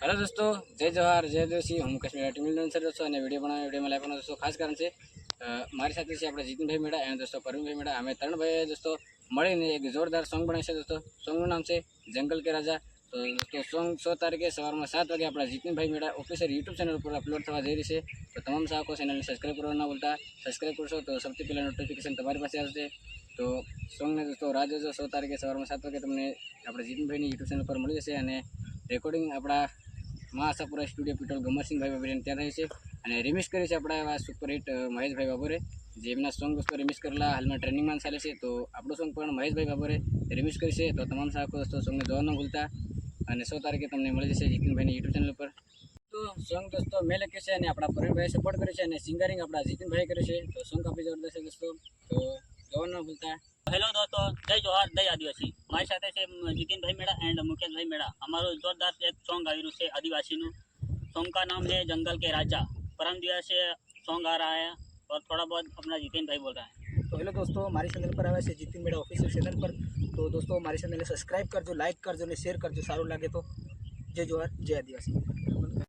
Hello दोस्तों, जय जवाहर जय देशी। हूँ कश्मीर टीम सर दोस्तों ने वीडियो बनाया वीडियो में लाइव दोस्तों खास कारण से मारी साथ से अपने जितिन भाई मेड़ा एंड दोस्तों परवीन भाई मेड़ा अमे तरण भाई दोस्तों મળીને એક જોરદાર સોંગ બનાવ્યું છે दोस्तों। સોંગનું નામ છે જંગલ કે રાજા। તો दोस्तों સોંગ 100 તારીખે સવારમાં 7 વાગે આપણા જીતિન ભાઈ મેડા ઓફિશિયલ યુટ્યુબ ચેનલ પર અપલોડ થવા જઈ રહી છે। તો તમામ ચાહકો ચેનલને સબસ્ક્રાઈબ કરવા ના ભૂલતા। સબસ્ક્રાઈબ કરશો તો સૌથી પહેલાં નોટિફિકેશન તમારી પાસે આવશે। તો સોંગને दोस्तों રાહ જોજો। 100 તારીખે સવારમાં 7 વાગે તમને આપણે જીતિન ભાઈની યુટ્યુબ ચેનલ પર મળી જશે અને રેકોર્ડિંગ આપણા માં આશાપુરા સ્ટુડિયો પીટલ ગમરસિંહ ભાઈ બાબરે ત્યાં રહે છે અને રિમિક્સ કરી છે આપણા એવા સુપરહિટ મહેશભાઈ બાબરે, જે એમના સોંગ દોસ્તો રિમિક્સ કરેલા હાલમાં ટ્રેન્ડિંગમાં ચાલે છે। તો આપણું સોંગ પણ મહેશભાઈ બાબરે રિમિક્સ કરી છે। તો તમામ ચાહકો દોસ્તો સોંગને જોવા ન ભૂલતા અને 100 તારીખે તમને મળી જશે જીતિનભાઈની યુટ્યુબ ચેનલ પર। તો સોંગ દોસ્તો મેં લખ્યું છે અને આપણા પરવીનભાઈએ સપોર્ટ કર્યો છે અને સિંગરિંગ આપણા જીતિનભાઈએ કર્યું છે। તો સોંગ કાફી જબરદસ્ત છે दोस्तों, તો જોવા ન ભૂલતા। हेलो दोस्तों, जय जोहार जय आदिवासी। मारी साथे से जितिन भाई मेड़ा एंड मुकेश भाई मेड़ा हमारो जोरदार एक सॉन्ग आयु से आदिवासी नु। सॉन्ग का नाम है जंगल के राजा। परम दिवस से सॉन्ग आ रहा है और थोड़ा बहुत अपना जितिन भाई बोल रहा है। तो हेलो दोस्तों, मारी चैनल पर आया है जितिन मेड़ा ऑफिशियल चैनल पर। तो दोस्तों मारी चैनल ने सब्सक्राइब करजो, लाइक करजो ने शेर करजो, सारू लगे तो। जय जोहार जय आदिवासी।